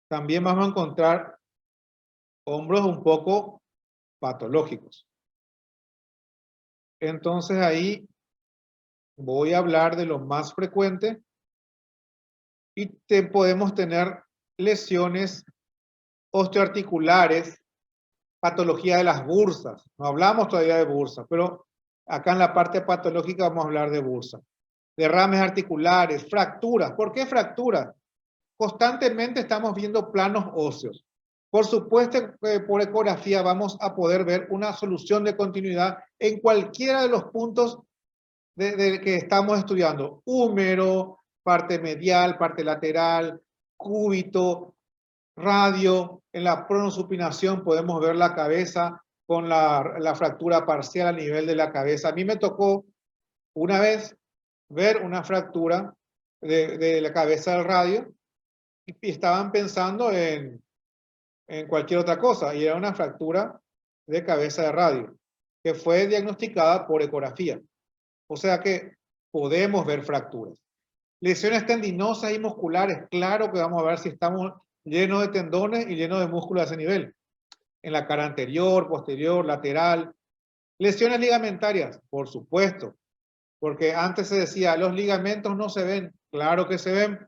también vamos a encontrar hombros un poco patológicos. Entonces ahí voy a hablar de lo más frecuente y podemos tener lesiones osteoarticulares, patología de las bursas. No hablamos todavía de bursas, pero acá en la parte patológica vamos a hablar de bursas. Derrames articulares, fracturas. ¿Por qué fracturas? Constantemente estamos viendo planos óseos. Por supuesto que por ecografía vamos a poder ver una solución de continuidad en cualquiera de los puntos de que estamos estudiando. Húmero, parte medial, parte lateral, cúbito, radio. En la pronosupinación podemos ver la cabeza con la fractura parcial a nivel de la cabeza. A mí me tocó una vez ver una fractura de la cabeza del radio y estaban pensando en cualquier otra cosa y era una fractura de cabeza de radio que fue diagnosticada por ecografía. O sea que podemos ver fracturas. Lesiones tendinosas y musculares, claro que vamos a ver si estamos llenos de tendones y llenos de músculos a ese nivel. En la cara anterior, posterior, lateral. Lesiones ligamentarias, por supuesto. Porque antes se decía, los ligamentos no se ven. Claro que se ven.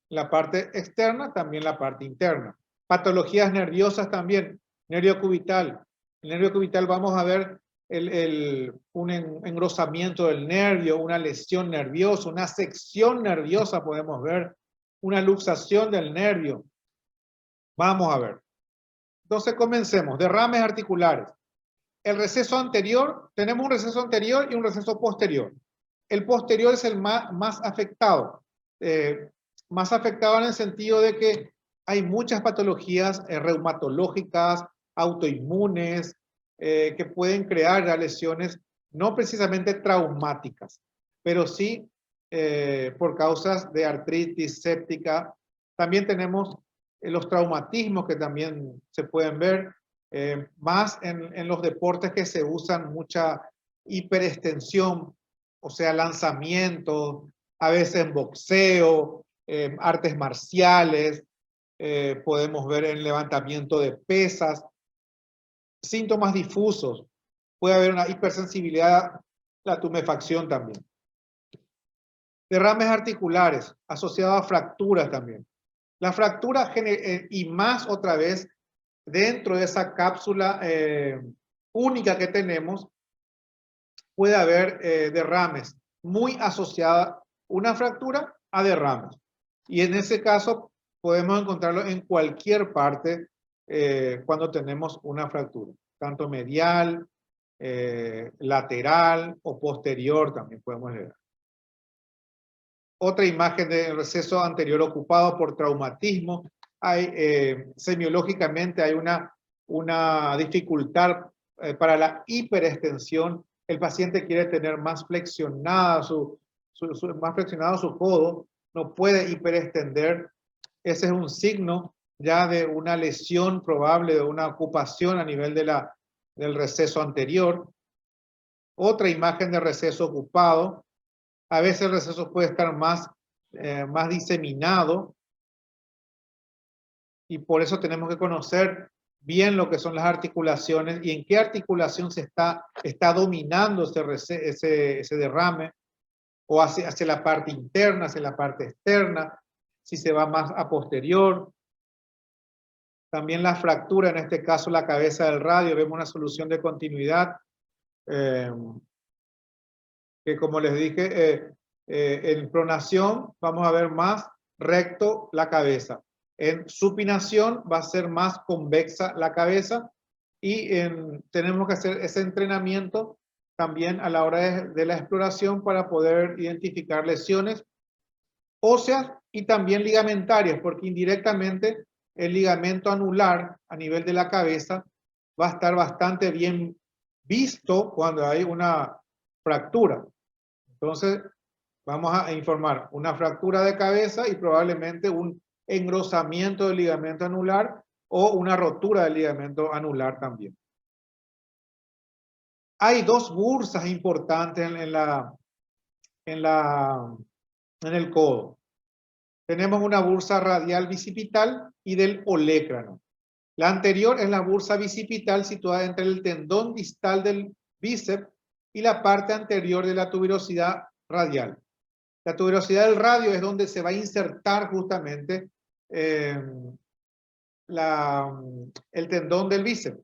La parte externa, también la parte interna. Patologías nerviosas también. Nervio cubital. El nervio cubital vamos a ver un engrosamiento del nervio, una lesión nerviosa, una sección nerviosa podemos ver, una luxación del nervio. Vamos a ver. Entonces comencemos. Derrames articulares. El receso anterior, tenemos un receso anterior y un receso posterior. El posterior es el más afectado. Más afectado en el sentido de que hay muchas patologías reumatológicas, autoinmunes, que pueden crear lesiones no precisamente traumáticas, pero sí por causas de artritis séptica. También tenemos los traumatismos que también se pueden ver, más en los deportes que se usan mucha hiperextensión, o sea, lanzamientos, a veces en boxeo, artes marciales, podemos ver en levantamiento de pesas, síntomas difusos, puede haber una hipersensibilidad, la tumefacción también. Derrames articulares asociados a fracturas también. La fractura y más otra vez dentro de esa cápsula única que tenemos, puede haber derrames muy asociada una fractura a derrames. Y en ese caso podemos encontrarlo en cualquier parte cuando tenemos una fractura, tanto medial, lateral o posterior también podemos ver. Otra imagen de receso anterior ocupado por traumatismo. Hay, semiológicamente hay una dificultad para la hiperextensión. El paciente quiere tener más flexionado su codo, no puede hiperextender. Ese es un signo ya de una lesión probable, de una ocupación a nivel del receso anterior. Otra imagen de receso ocupado. A veces el receso puede estar más diseminado y por eso tenemos que conocer bien lo que son las articulaciones y en qué articulación está dominando ese derrame, o hacia la parte interna, hacia la parte externa, si se va más a posterior. También la fractura, en este caso la cabeza del radio, vemos una solución de continuidad que, como les dije, en pronación vamos a ver más recto la cabeza. En supinación va a ser más convexa la cabeza y tenemos que hacer ese entrenamiento también a la hora de la exploración para poder identificar lesiones óseas y también ligamentarias, porque indirectamente el ligamento anular a nivel de la cabeza va a estar bastante bien visto cuando hay una fractura. Entonces, vamos a informar una fractura de cabeza y probablemente un engrosamiento del ligamento anular o una rotura del ligamento anular también. Hay dos bursas importantes en el codo. Tenemos una bursa radial bicipital y del olecrano. La anterior es la bursa bicipital situada entre el tendón distal del bíceps y la parte anterior de la tuberosidad radial. La tuberosidad del radio es donde se va a insertar justamente el tendón del bíceps.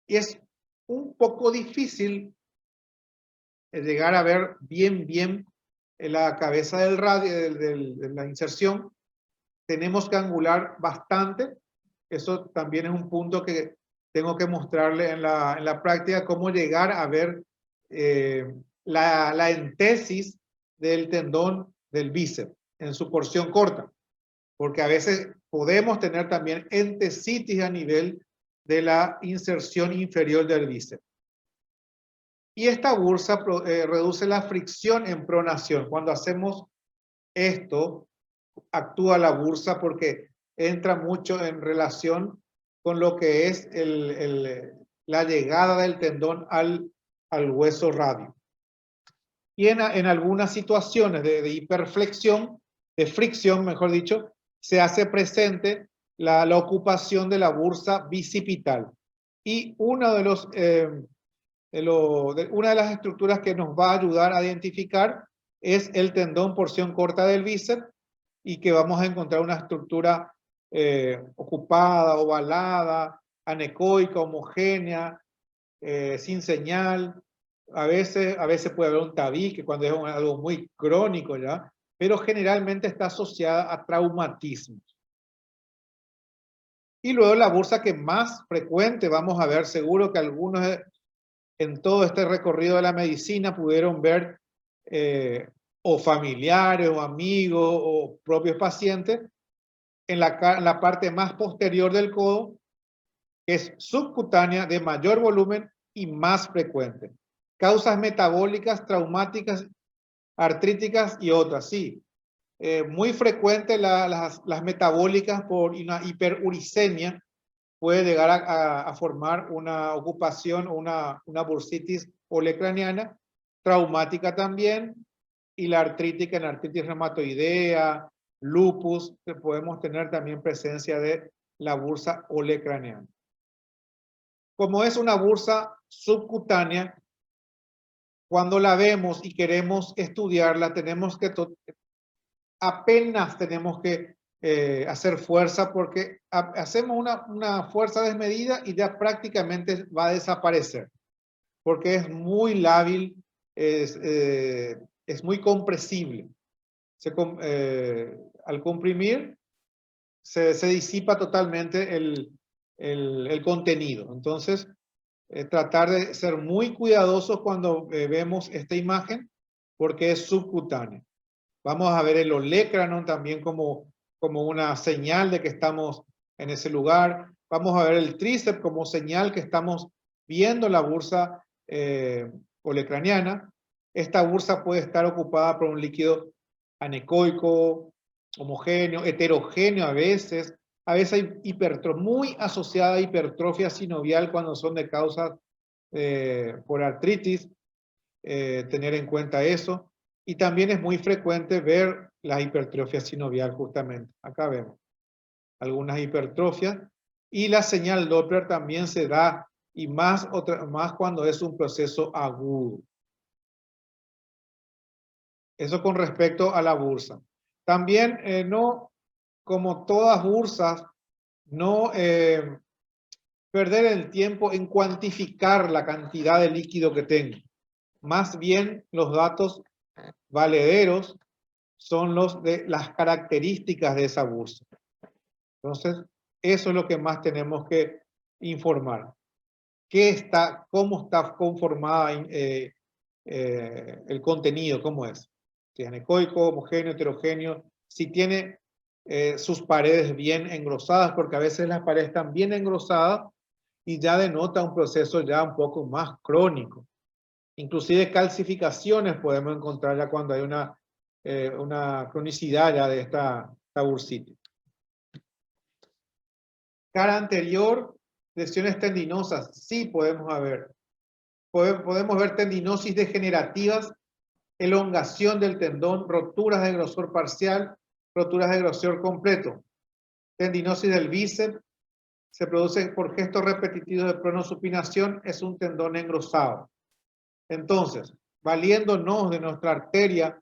Y es un poco difícil llegar a ver bien la cabeza del radio, de la inserción. Tenemos que angular bastante. Eso también es un punto que tengo que mostrarle en la práctica, cómo llegar a ver la entesis del tendón del bíceps en su porción corta. Porque a veces podemos tener también entesitis a nivel de la inserción inferior del bíceps. Y esta bursa reduce la fricción en pronación. Cuando hacemos esto, actúa la bursa porque entra mucho en relación con lo que es la llegada del tendón al hueso radio. Y en algunas situaciones de hiperflexión, de fricción, mejor dicho, se hace presente la ocupación de la bursa bicipital. Y una de las estructuras que nos va a ayudar a identificar es el tendón porción corta del bíceps, y que vamos a encontrar una estructura ocupada, ovalada, anecoica, homogénea, sin señal. A veces puede haber un tabique cuando es algo muy crónico ya, pero generalmente está asociada a traumatismos. Y luego la bursa que más frecuente vamos a ver, seguro que algunos en todo este recorrido de la medicina pudieron ver o familiares o amigos o propios pacientes en la parte más posterior del codo, que es subcutánea, de mayor volumen y más frecuente. Causas metabólicas, traumáticas, artríticas y otras, sí. Muy frecuente las metabólicas por una hiperuricemia puede llegar a formar una ocupación o una bursitis olecraniana, traumática también, y la artrítica en artritis reumatoidea, lupus, que podemos tener también presencia de la bursa olecraniana. Como es una bursa subcutánea, cuando la vemos y queremos estudiarla, apenas tenemos que hacer fuerza, porque hacemos una fuerza desmedida y ya prácticamente va a desaparecer, porque es muy lábil, es muy compresible. Al comprimir se disipa totalmente el contenido. Entonces, tratar de ser muy cuidadosos cuando vemos esta imagen, porque es subcutánea. Vamos a ver el olecrano también como una señal de que estamos en ese lugar. Vamos a ver el tríceps como señal que estamos viendo la bursa olecraniana. Esta bursa puede estar ocupada por un líquido anecoico, homogéneo, heterogéneo a veces. A veces hay muy asociada a hipertrofia sinovial cuando son de causas por artritis. Tener en cuenta eso. Y también es muy frecuente ver la hipertrofia sinovial justamente. Acá vemos algunas hipertrofias. Y la señal Doppler también se da, y más cuando es un proceso agudo. Eso con respecto a la bursa. También, como todas bursas, no perder el tiempo en cuantificar la cantidad de líquido que tengo. Más bien, los datos valederos son los de las características de esa bursa. Entonces, eso es lo que más tenemos que informar. ¿Cómo está conformada el contenido? ¿Cómo es? Si es anecoico, homogéneo, heterogéneo. Si tiene sus paredes bien engrosadas, porque a veces las paredes están bien engrosadas y ya denota un proceso ya un poco más crónico. Inclusive calcificaciones podemos encontrar ya cuando hay una cronicidad ya de esta bursitis. Cara anterior, lesiones tendinosas, sí podemos ver. Podemos ver tendinosis degenerativas, elongación del tendón, roturas de grosor parcial, roturas de grosor completo. Tendinosis del bíceps se produce por gestos repetitivos de pronosupinación, es un tendón engrosado. Entonces, valiéndonos de nuestra arteria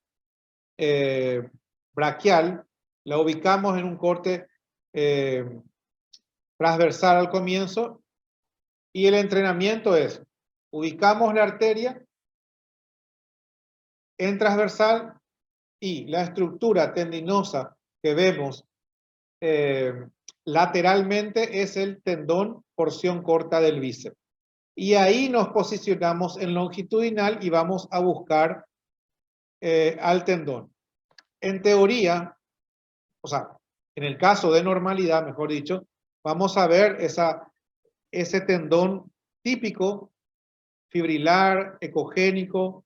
braquial, la ubicamos en un corte transversal al comienzo, y el entrenamiento es, ubicamos la arteria en transversal y la estructura tendinosa que vemos lateralmente es el tendón porción corta del bíceps. Y ahí nos posicionamos en longitudinal y vamos a buscar al tendón. En teoría, o sea, en el caso de normalidad, mejor dicho, vamos a ver ese tendón típico, fibrilar, ecogénico,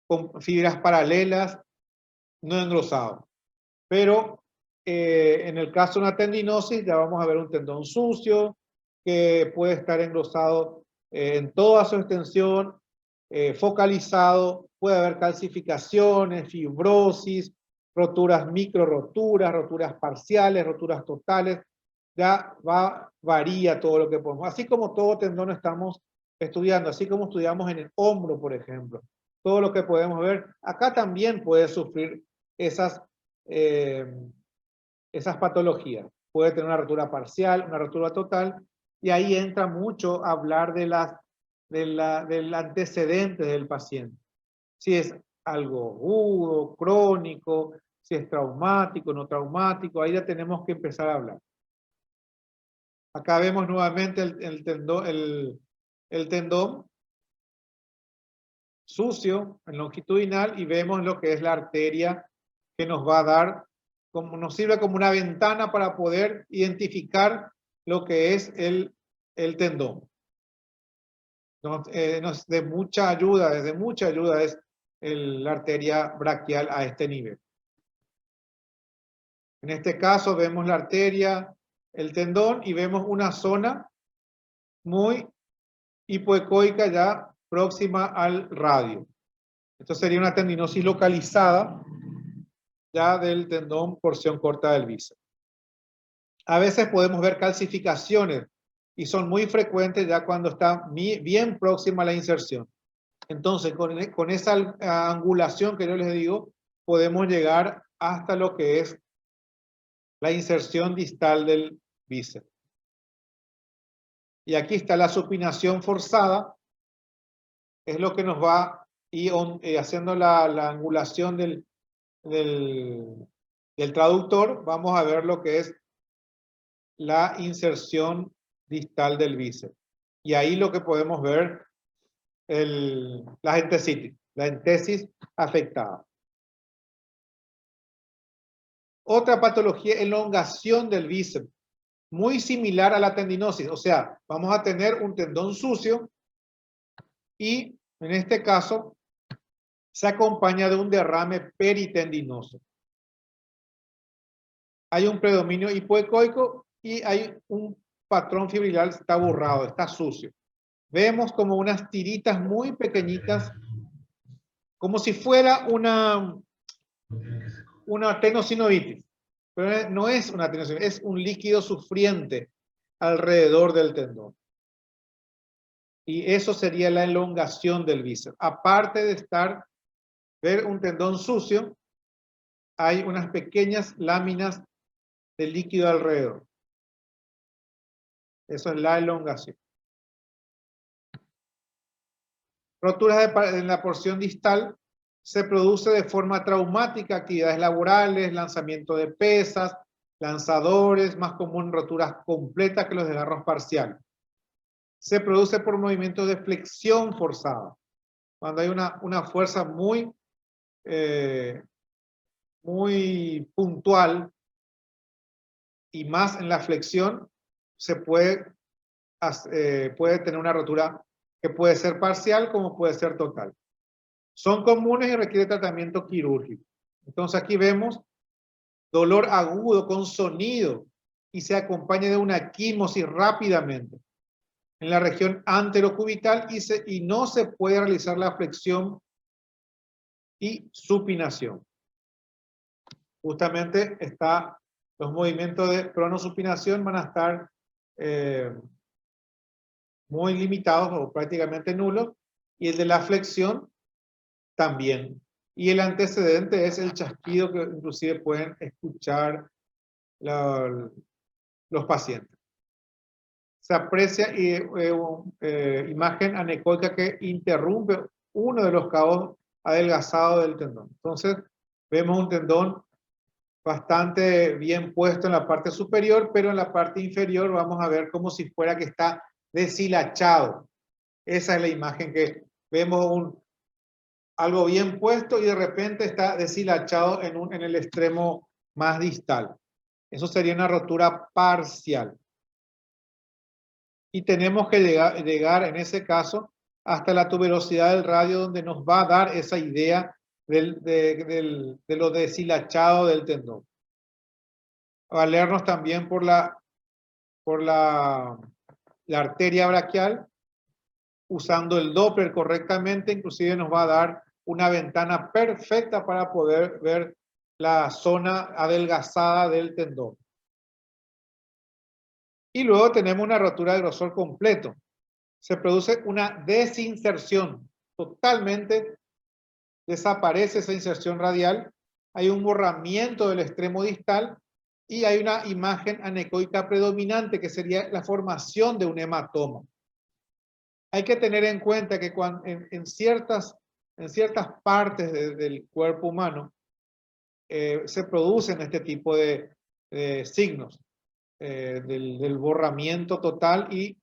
con fibras paralelas, no engrosado. Pero en el caso de una tendinosis, ya vamos a ver un tendón sucio, que puede estar engrosado en toda su extensión, focalizado, puede haber calcificaciones, fibrosis, roturas micro roturas, roturas parciales, roturas totales, ya varía todo lo que podemos. Así como todo tendón estamos estudiando, así como estudiamos en el hombro, por ejemplo, todo lo que podemos ver, acá también puede sufrir esas patologías. Puede tener una rotura parcial, una rotura total, y ahí entra mucho a hablar del antecedente del paciente. Si es algo agudo, crónico, si es traumático, no traumático, ahí ya tenemos que empezar a hablar. Acá vemos nuevamente el tendón sucio, en longitudinal, y vemos lo que es la arteria que nos va a dar, nos sirve como una ventana para poder identificar lo que es el tendón. Nos de mucha ayuda, desde mucha ayuda es la arteria braquial a este nivel. En este caso vemos la arteria, el tendón, y vemos una zona muy hipoecoica ya próxima al radio. Esto sería una tendinosis localizada ya del tendón porción corta del bíceps. A veces podemos ver calcificaciones y son muy frecuentes ya cuando está bien próxima a la inserción. Entonces, con esa angulación que yo les digo, podemos llegar hasta lo que es la inserción distal del bíceps. Y aquí está la supinación forzada, es lo que nos va haciendo la angulación del traductor. Vamos a ver lo que es la inserción distal del bíceps. Y ahí lo que podemos ver, la entesis afectada. Otra patología, elongación del bíceps, muy similar a la tendinosis. O sea, vamos a tener un tendón sucio y en este caso se acompaña de un derrame peritendinoso. Hay un predominio hipoecoico y hay un patrón fibrilar, está borrado, está sucio. Vemos como unas tiritas muy pequeñitas, como si fuera una tenosinovitis. Pero no es una tenosinovitis, es un líquido sufriente alrededor del tendón. Y eso sería la elongación del bíceps. Aparte de ver un tendón sucio, hay unas pequeñas láminas de líquido alrededor. Eso es la elongación. Roturas en la porción distal se produce de forma traumática, actividades laborales, lanzamiento de pesas, lanzadores, más común roturas completas que los desgarros parciales. Se produce por movimientos de flexión forzada, cuando hay una fuerza muy puntual y más en la flexión, se puede tener una rotura que puede ser parcial como puede ser total. Son comunes y requieren tratamiento quirúrgico. Entonces aquí vemos dolor agudo con sonido y se acompaña de una quimosis rápidamente en la región anterocubital y no se puede realizar la flexión y supinación. Justamente los movimientos de pronosupinación van a estar muy limitados o prácticamente nulos, y el de la flexión también. Y el antecedente es el chasquido que inclusive pueden escuchar los pacientes. Se aprecia imagen anecoica que interrumpe uno de los cabos adelgazados del tendón. Entonces, vemos un tendón bastante bien puesto en la parte superior, pero en la parte inferior vamos a ver como si fuera que está deshilachado. Esa es la imagen que vemos, algo bien puesto y de repente está deshilachado en el extremo más distal. Eso sería una rotura parcial. Y tenemos que llegar en ese caso hasta la tuberosidad del radio, donde nos va a dar esa idea de lo deshilachado del tendón. Valernos también por la arteria braquial, usando el Doppler correctamente, inclusive nos va a dar una ventana perfecta para poder ver la zona adelgazada del tendón. Y luego tenemos una rotura de grosor completo. Se produce una desinserción. Totalmente desaparece esa inserción radial. Hay un borramiento del extremo distal y hay una imagen anecoica predominante, que sería la formación de un hematoma. Hay que tener en cuenta que en ciertas partes del cuerpo humano se producen este tipo de signos del borramiento total, y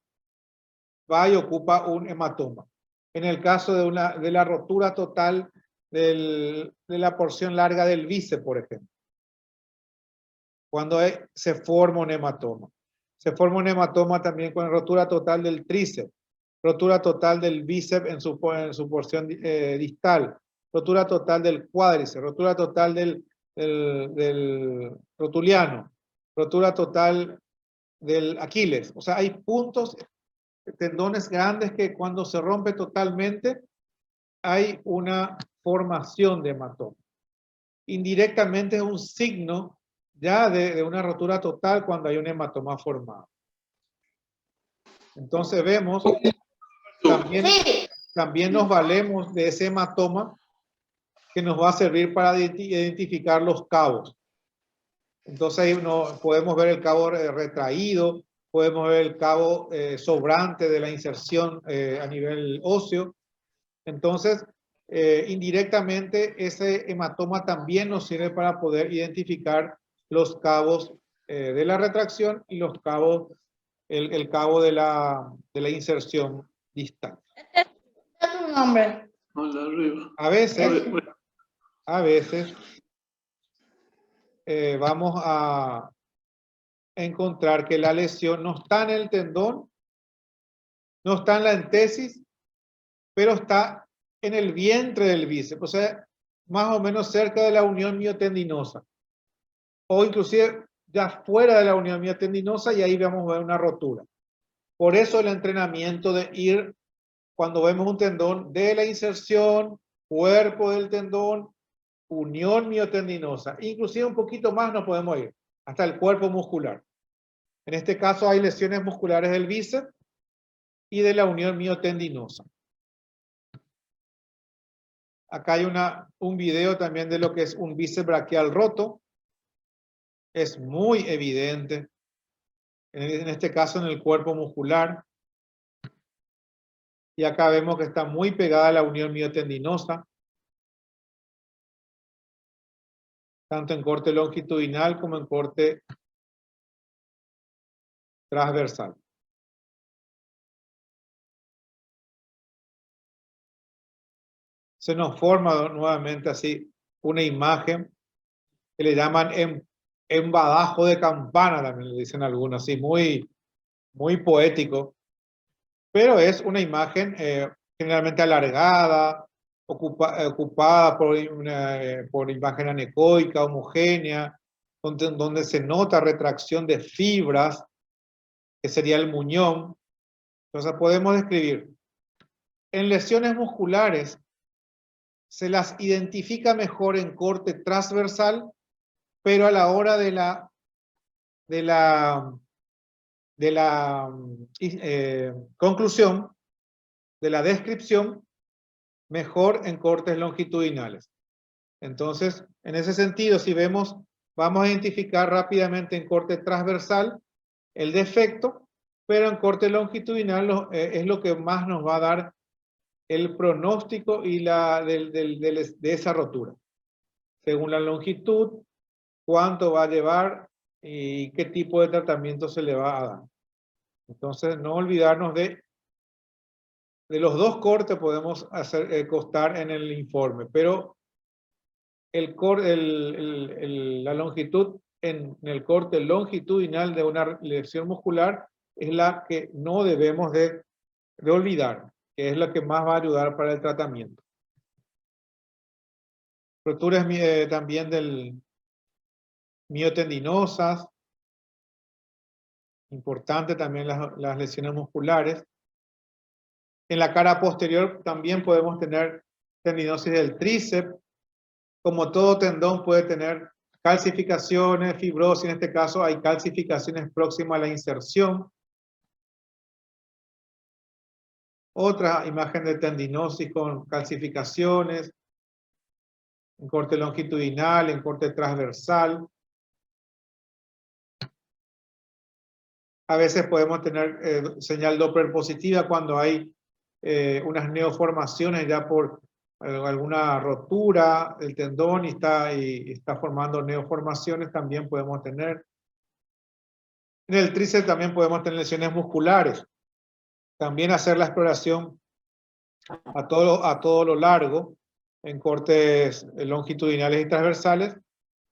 va y ocupa un hematoma. En el caso de la rotura total de la porción larga del bíceps, por ejemplo, cuando se forma un hematoma. Se forma un hematoma también con la rotura total del tríceps, rotura total del bíceps en su porción distal, rotura total del cuádriceps, rotura total del rotuliano, rotura total del Aquiles. O sea, hay puntos, tendones grandes, que cuando se rompe totalmente hay una formación de hematoma. Indirectamente es un signo ya de una rotura total cuando hay un hematoma formado. Entonces vemos, también nos valemos de ese hematoma, que nos va a servir para identificar los cabos. Entonces ahí podemos ver el cabo retraído, podemos ver el cabo sobrante de la inserción a nivel óseo. Entonces, indirectamente, ese hematoma también nos sirve para poder identificar los cabos de la retracción y los cabos, el cabo de la inserción distal. ¿Tu nombre? A veces vamos a encontrar que la lesión no está en el tendón, no está en la entesis, pero está en el vientre del bíceps, o sea, más o menos cerca de la unión miotendinosa, o inclusive ya fuera de la unión miotendinosa, y ahí vamos a ver una rotura. Por eso el entrenamiento de ir, cuando vemos un tendón, de la inserción, cuerpo del tendón, unión miotendinosa, inclusive un poquito más no podemos ir, hasta el cuerpo muscular. En este caso hay lesiones musculares del bíceps y de la unión miotendinosa. Acá hay un video también de lo que es un bíceps braquial roto. Es muy evidente, en este caso en el cuerpo muscular. Y acá vemos que está muy pegada a la unión miotendinosa, tanto en corte longitudinal como en corte transversal. Se nos forma nuevamente así una imagen que le llaman embadajo de campana, también le dicen algunos, así muy, muy poético, pero es una imagen generalmente alargada, ocupada por imagen anecoica, homogénea, donde se nota retracción de fibras, que sería el muñón. Entonces podemos describir, en lesiones musculares se las identifica mejor en corte transversal pero a la hora de la conclusión, de la descripción, mejor en cortes longitudinales. Entonces, en ese sentido, si vemos, vamos a identificar rápidamente en corte transversal el defecto, pero en corte longitudinal es lo que más nos va a dar el pronóstico y de esa rotura. Según la longitud, cuánto va a llevar y qué tipo de tratamiento se le va a dar. Entonces, no olvidarnos de los dos cortes podemos hacer constar en el informe, pero la longitud en el corte longitudinal de una lesión muscular es la que no debemos de olvidar, que es la que más va a ayudar para el tratamiento. Roturas también del miotendinosas, importante también las lesiones musculares. En la cara posterior también podemos tener tendinosis del tríceps. Como todo tendón puede tener calcificaciones, fibrosis, en este caso hay calcificaciones próximas a la inserción. Otra imagen de tendinosis con calcificaciones, en corte longitudinal, en corte transversal. A veces podemos tener señal Doppler positiva cuando hay unas neoformaciones ya por alguna rotura del tendón y está formando neoformaciones, también podemos tener. En el tríceps también podemos tener lesiones musculares. También hacer la exploración a todo lo largo en cortes longitudinales y transversales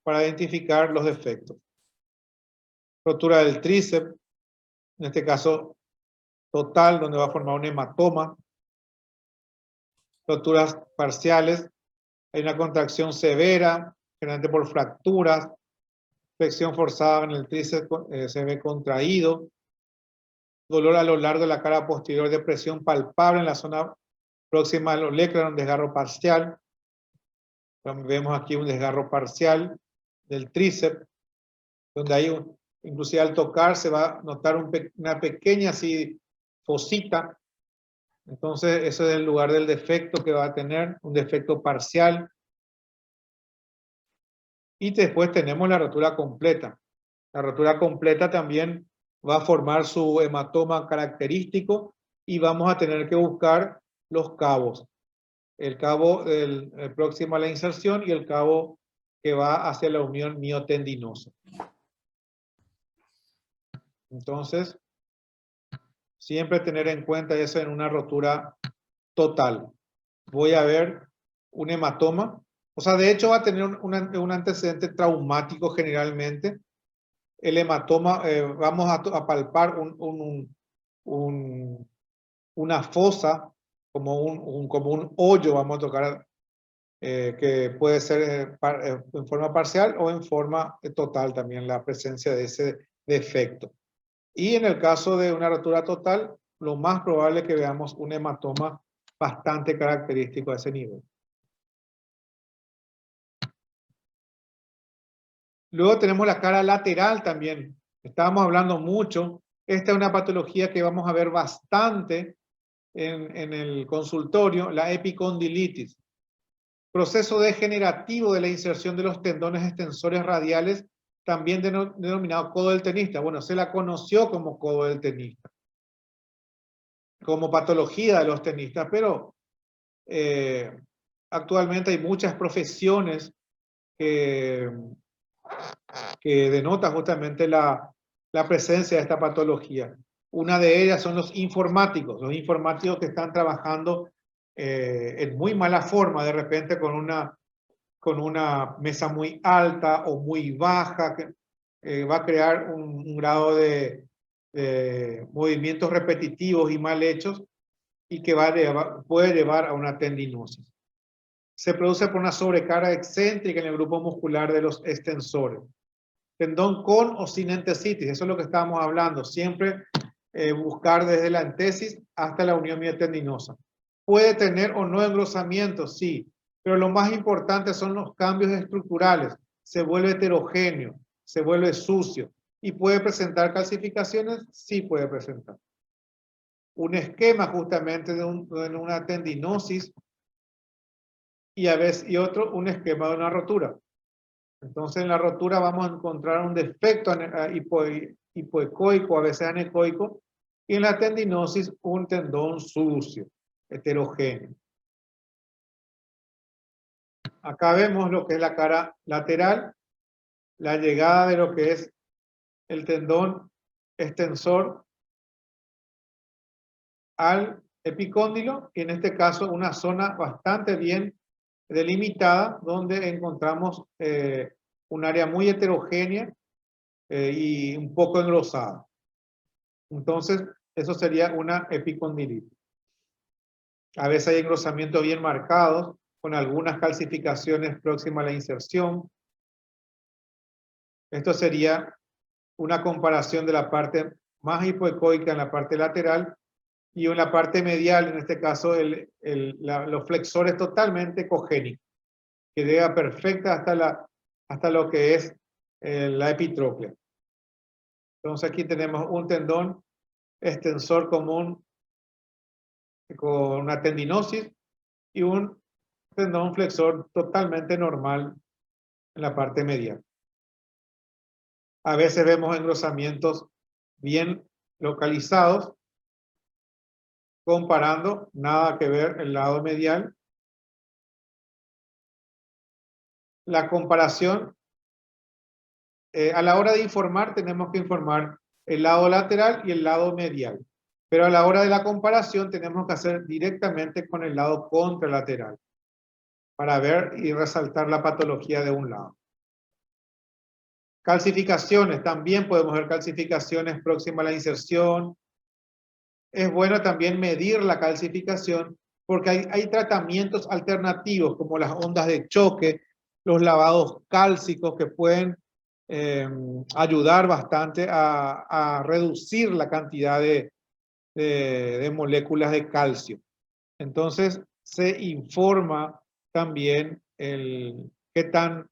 para identificar los defectos. Rotura del tríceps, en este caso total, donde va a formar un hematoma. Roturas parciales, hay una contracción severa, generalmente por fracturas, flexión forzada en el tríceps se ve contraído, dolor a lo largo de la cara posterior, depresión palpable en la zona próxima al olecranon, un desgarro parcial. Vemos aquí un desgarro parcial del tríceps, donde hay inclusive al tocar se va a notar una pequeña así fosita. Entonces, ese es el lugar del defecto que va a tener, un defecto parcial. Y después tenemos la rotura completa. La rotura completa también va a formar su hematoma característico y vamos a tener que buscar los cabos. El cabo próximo a la inserción y el cabo que va hacia la unión miotendinosa. Entonces, siempre tener en cuenta eso en una rotura total. Voy a ver un hematoma. O sea, de hecho va a tener un antecedente traumático generalmente. El hematoma, vamos a palpar una fosa, como un hoyo, vamos a tocar, que puede ser en forma parcial o en forma total también la presencia de ese defecto. Y en el caso de una rotura total, lo más probable es que veamos un hematoma bastante característico a ese nivel. Luego tenemos la cara lateral también. Estábamos hablando mucho. Esta es una patología que vamos a ver bastante en el consultorio, la epicondilitis. Proceso degenerativo de la inserción de los tendones extensores radiales, también denominado codo del tenista. Bueno, se la conoció como codo del tenista, como patología de los tenistas, pero actualmente hay muchas profesiones que denotan justamente la presencia de esta patología. Una de ellas son los informáticos que están trabajando en muy mala forma, de repente con una mesa muy alta o muy baja, que va a crear un grado de movimientos repetitivos y mal hechos y que puede llevar a una tendinosis. Se produce por una sobrecarga excéntrica en el grupo muscular de los extensores. Tendón con o sin entesitis, eso es lo que estábamos hablando. Siempre buscar desde la entesis hasta la unión miotendinosa. Puede tener o no engrosamiento, sí, pero lo más importante son los cambios estructurales. se vuelve heterogéneo, se vuelve sucio. ¿Y puede presentar calcificaciones? Sí puede presentar. Un esquema justamente de una tendinosis y a veces un esquema de una rotura. Entonces en la rotura vamos a encontrar un defecto hipoecoico, a veces anecoico, y en la tendinosis un tendón sucio, heterogéneo. Acá vemos lo que es la cara lateral, la llegada de lo que es el tendón extensor al epicóndilo, y en este caso una zona bastante bien delimitada donde encontramos un área muy heterogénea y un poco engrosada. Entonces, eso sería una epicondilitis. A veces hay engrosamientos bien marcados, con algunas calcificaciones próximas a la inserción. Esto sería una comparación de la parte más hipoecoica en la parte lateral y en la parte medial, en este caso, los flexores totalmente cogénicos, que llega perfecta hasta lo que es la epitróclea. Entonces aquí tenemos un tendón extensor común con una tendinosis y un tendón flexor totalmente normal en la parte medial. A veces vemos engrosamientos bien localizados, comparando, nada que ver el lado medial. La comparación, a la hora de informar, tenemos que informar el lado lateral y el lado medial. Pero a la hora de la comparación, tenemos que hacer directamente con el lado contralateral para ver y resaltar la patología de un lado. Calcificaciones, también podemos ver calcificaciones próximas a la inserción. Es bueno también medir la calcificación porque hay tratamientos alternativos como las ondas de choque, los lavados cálcicos que pueden ayudar bastante a reducir la cantidad de moléculas de calcio. Entonces se informa también qué tan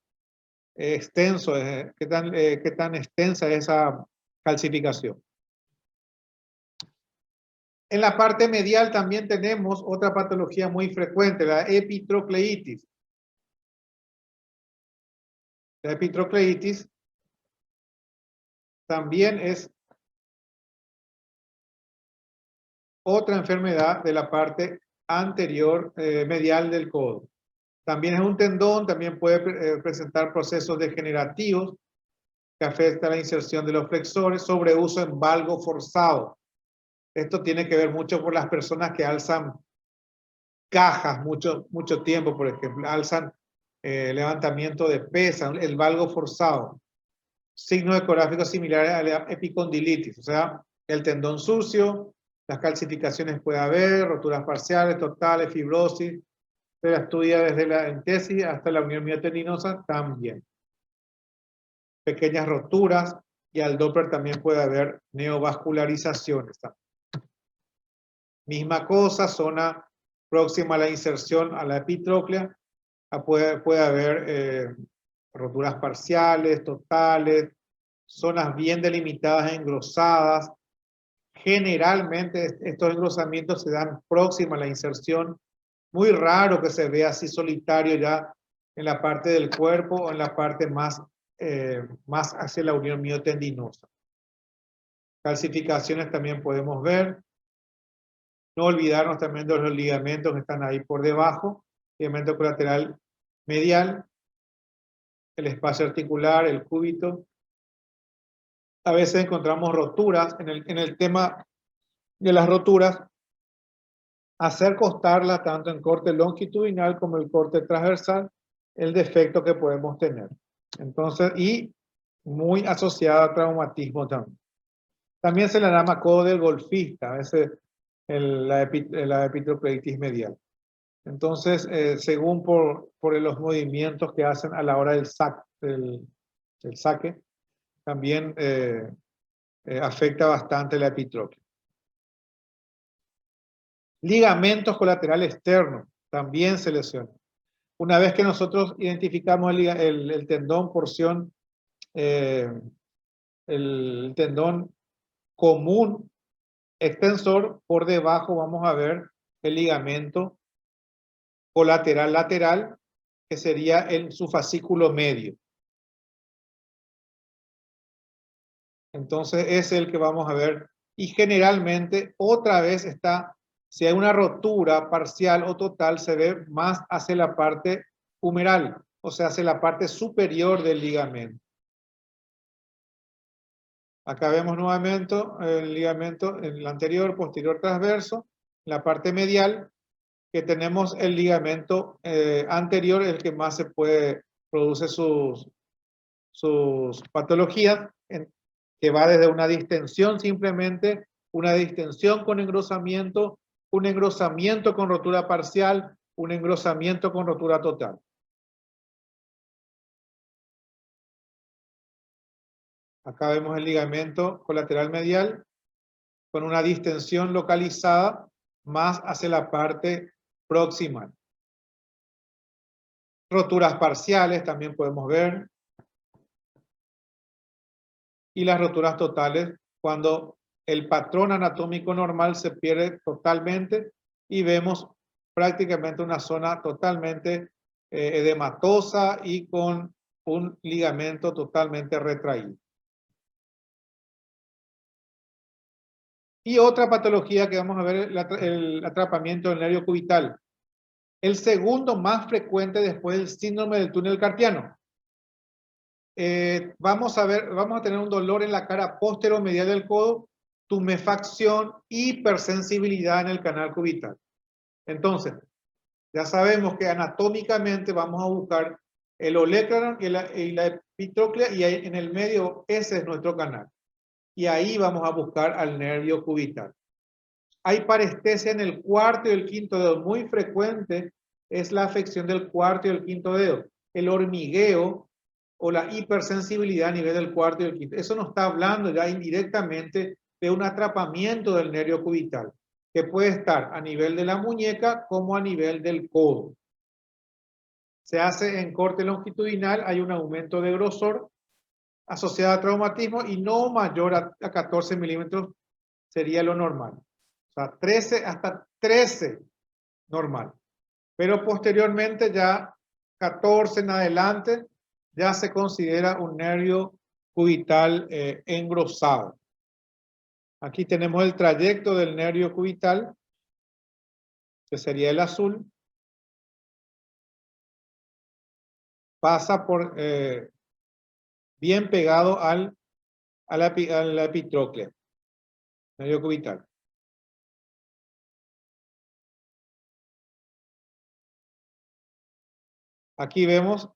extenso es, qué tan extensa es esa calcificación. En la parte medial también tenemos otra patología muy frecuente, la epitrocleitis. La epitrocleitis también es otra enfermedad de la parte anterior medial del codo. También es un tendón, también puede presentar procesos degenerativos que afectan la inserción de los flexores, sobreuso en valgo forzado. Esto tiene que ver mucho por las personas que alzan cajas mucho tiempo, por ejemplo, alzan levantamiento de pesas, el valgo forzado. Signos ecográficos similares a la epicondilitis, o sea, el tendón sucio, las calcificaciones puede haber, roturas parciales, totales, fibrosis, se la estudia desde la entesis hasta la unión miotendinosa también. Pequeñas roturas y al Doppler también puede haber neovascularizaciones. Misma cosa, zona próxima a la inserción a la epitróclea, puede haber roturas parciales, totales, zonas bien delimitadas, engrosadas. Generalmente estos engrosamientos se dan próxima a la inserción. Muy raro que se vea así solitario ya en la parte del cuerpo o en la parte más hacia la unión miotendinosa. Calcificaciones también podemos ver. No olvidarnos también de los ligamentos que están ahí por debajo, ligamento colateral medial, el espacio articular, el cúbito. A veces encontramos roturas. En el tema de las roturas, hacer constarla tanto en corte longitudinal como el corte transversal, el defecto que podemos tener. Entonces, y muy asociado a traumatismo también. También se le llama codo del golfista, a veces la epitrocleitis medial. Entonces, según por los movimientos que hacen a la hora del saque, también afecta bastante la epitróclea. Ligamentos colaterales externos también se lesionan. Una vez que nosotros identificamos el tendón porción, el tendón común extensor, por debajo vamos a ver el ligamento colateral lateral, que sería su fascículo medio. Entonces es el que vamos a ver. Y generalmente otra vez está, si hay una rotura parcial o total, se ve más hacia la parte humeral, o sea, hacia la parte superior del ligamento. Acá vemos nuevamente el ligamento en el anterior, posterior, transverso, la parte medial, que tenemos el ligamento anterior, el que más se puede produce sus patologías, que va desde una distensión simplemente, una distensión con engrosamiento, un engrosamiento con rotura parcial, un engrosamiento con rotura total. Acá vemos el ligamento colateral medial con una distensión localizada más hacia la parte proximal. Roturas parciales también podemos ver. Y las roturas totales cuando el patrón anatómico normal se pierde totalmente y vemos prácticamente una zona totalmente edematosa y con un ligamento totalmente retraído. Y otra patología que vamos a ver es el atrapamiento del nervio cubital. El segundo más frecuente después del síndrome del túnel carpiano. Vamos a tener un dolor en la cara posteromedial del codo, tumefacción, hipersensibilidad en el canal cubital. Entonces, ya sabemos que anatómicamente vamos a buscar el olecranon y la epitróclea, y ahí en el medio ese es nuestro canal. Y ahí vamos a buscar al nervio cubital. Hay parestesia en el cuarto y el quinto dedo. Muy frecuente es la afección del cuarto y el quinto dedo. El hormigueo o la hipersensibilidad a nivel del cuarto y el quinto. Eso nos está hablando ya indirectamente de un atrapamiento del nervio cubital, que puede estar a nivel de la muñeca como a nivel del codo. Se hace en corte longitudinal, hay un aumento de grosor asociado a traumatismo y no mayor a 14 milímetros sería lo normal. O sea, 13 hasta 13 normal. Pero posteriormente ya 14 en adelante ya se considera un nervio cubital engrosado. Aquí tenemos el trayecto del nervio cubital, que sería el azul. Pasa por bien pegado a la epitróclea, nervio cubital. Aquí vemos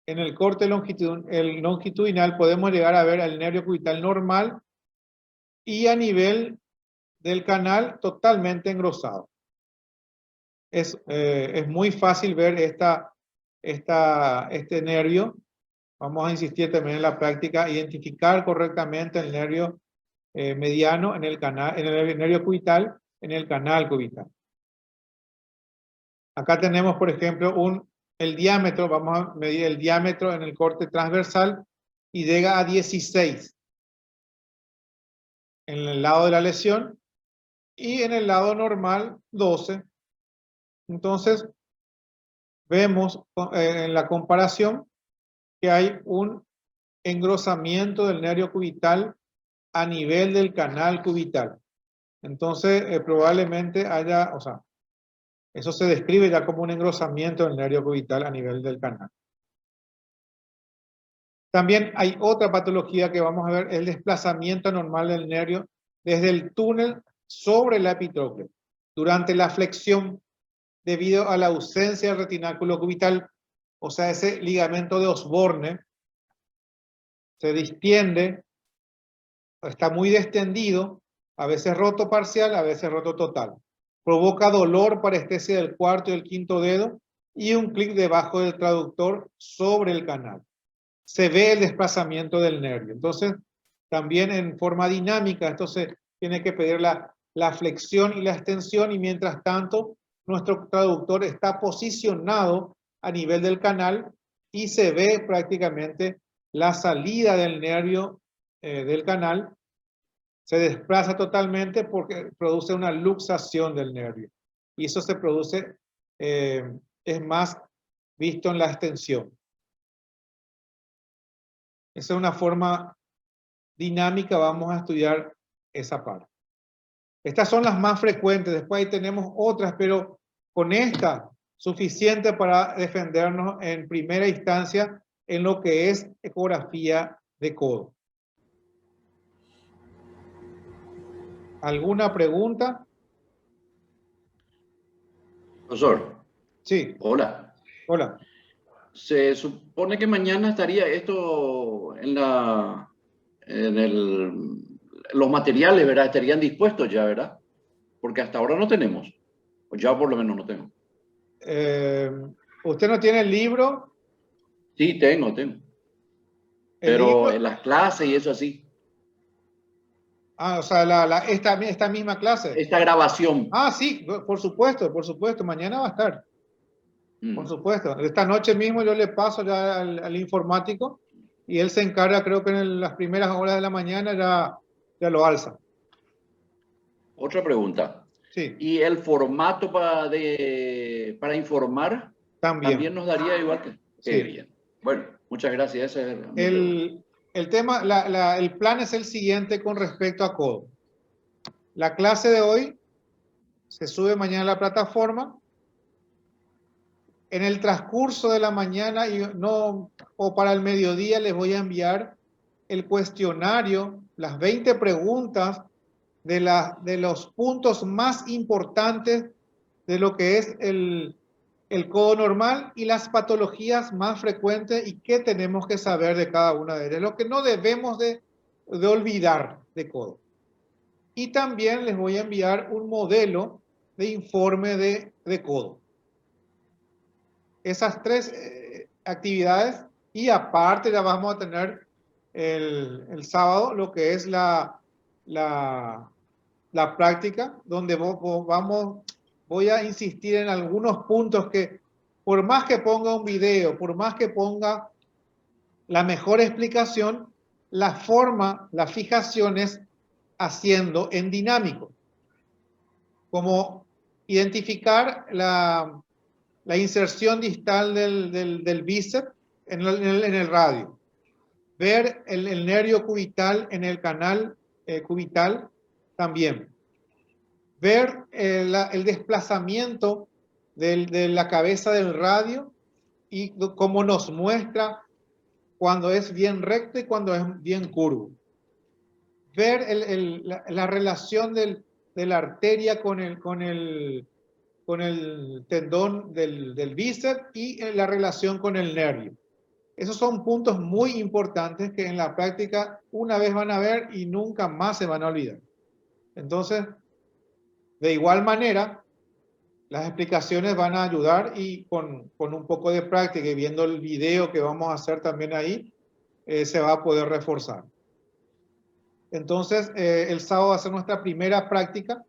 en el corte longitudinal podemos llegar a ver el nervio cubital normal y a nivel del canal totalmente engrosado. Es muy fácil ver este nervio. Vamos a insistir también en la práctica, identificar correctamente el nervio mediano en el nervio cubital, en el canal cubital. Acá tenemos, por ejemplo, el diámetro. Vamos a medir el diámetro en el corte transversal y llega a 16 en el lado de la lesión y en el lado normal 12. Entonces, vemos en la comparación que hay un engrosamiento del nervio cubital a nivel del canal cubital. Entonces, probablemente haya, o sea, eso se describe ya como un engrosamiento del nervio cubital a nivel del canal. También hay otra patología que vamos a ver, el desplazamiento anormal del nervio desde el túnel sobre la epitróclea durante la flexión debido a la ausencia del retináculo cubital, o sea, ese ligamento de Osborne se distiende, está muy distendido, a veces roto parcial, a veces roto total. Provoca dolor, parestesia del cuarto y el quinto dedo y un clic debajo del traductor sobre el canal. Se ve el desplazamiento del nervio. Entonces, también en forma dinámica, esto se tiene que pedir la flexión y la extensión, y mientras tanto, nuestro traductor está posicionado a nivel del canal y se ve prácticamente la salida del nervio del canal, se desplaza totalmente porque produce una luxación del nervio. Y eso se produce, es más visto en la extensión. Esa es una forma dinámica, vamos a estudiar esa parte. Estas son las más frecuentes, después ahí tenemos otras, pero con esta suficiente para defendernos en primera instancia en lo que es ecografía de codo. ¿Alguna pregunta? Profesor, Sí, hola. hola. Se supone que mañana estaría esto los materiales, ¿verdad? Estarían dispuestos ya, ¿verdad? Porque hasta ahora no tenemos. O ya por lo menos no tengo. ¿Usted no tiene el libro? Sí, tengo. ¿El Pero libro? en las clases y eso así. Ah, o sea, esta misma clase. Esta grabación. Ah, sí, por supuesto, mañana va a estar. Por supuesto. Esta noche mismo yo le paso ya al informático y él se encarga, creo que en las primeras horas de la mañana ya lo alza. Otra pregunta. Sí. ¿Y el formato para informar también nos daría igual que? Sí. Bien. Bueno, muchas gracias. Esa es mi pregunta. El tema, el plan es el siguiente con respecto a codo. La clase de hoy se sube mañana a la plataforma. En el transcurso de la mañana o para el mediodía les voy a enviar el cuestionario, las 20 preguntas de los puntos más importantes de lo que es el codo normal y las patologías más frecuentes y qué tenemos que saber de cada una de ellas, lo que no debemos de olvidar de codo. Y también les voy a enviar un modelo de informe de codo. Esas tres actividades y aparte ya vamos a tener el sábado lo que es la práctica donde voy a insistir en algunos puntos que por más que ponga un video, por más que ponga la mejor explicación, la forma, la fijación es haciendo en dinámico. Como identificar la inserción distal del bíceps en el radio. Ver el nervio cubital en el canal cubital también. Ver el desplazamiento de la cabeza del radio y cómo nos muestra cuando es bien recto y cuando es bien curvo. Ver la relación de la arteria con el tendón del bíceps y la relación con el nervio. Esos son puntos muy importantes que en la práctica una vez van a ver y nunca más se van a olvidar. Entonces, de igual manera, las explicaciones van a ayudar y con un poco de práctica y viendo el video que vamos a hacer también ahí, se va a poder reforzar. Entonces, el sábado va a ser nuestra primera práctica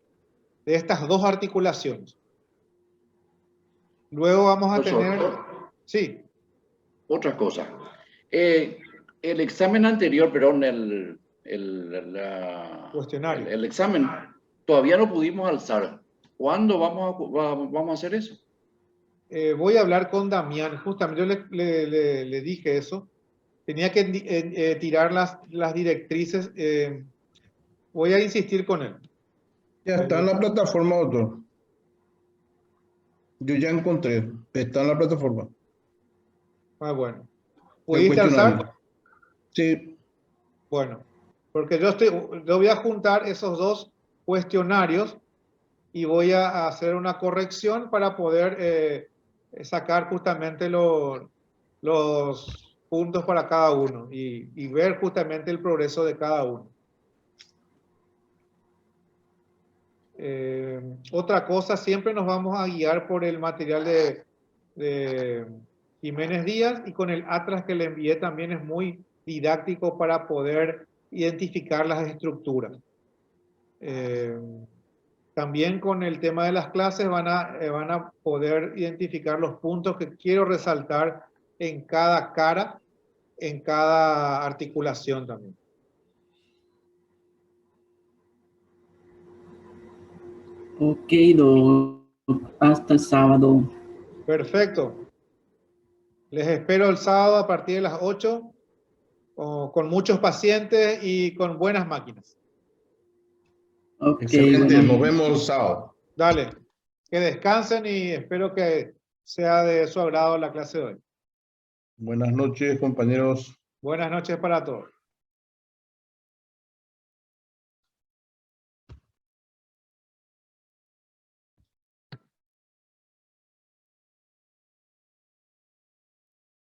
de estas dos articulaciones. Luego vamos a tener... Sí. Otra cosa. El examen anterior, perdón, cuestionario. El examen, todavía no pudimos alzar. ¿Cuándo vamos a hacer eso? Voy a hablar con Damián. Justamente yo le dije eso. Tenía que tirar las directrices. Voy a insistir con él. Ya está en la plataforma, doctor. Yo ya encontré. Está en la plataforma. Ah, bueno. ¿Pudiste alzar? Sí. Bueno, porque yo voy a juntar esos dos cuestionarios y voy a hacer una corrección para poder sacar justamente los puntos para cada uno y ver justamente el progreso de cada uno. Otra cosa, siempre nos vamos a guiar por el material de Jiménez Díaz y con el atlas que le envié también es muy didáctico para poder identificar las estructuras. También con el tema de las clases van a poder identificar los puntos que quiero resaltar en cada cara, en cada articulación también. Ok, Doc. Hasta el sábado. Perfecto. Les espero el sábado a partir de las 8, con muchos pacientes y con buenas máquinas. Ok, Excelente. buenas Nos vemos el sábado. Dale, que descansen y espero que sea de su agrado la clase de hoy. Buenas noches, compañeros. Buenas noches para todos.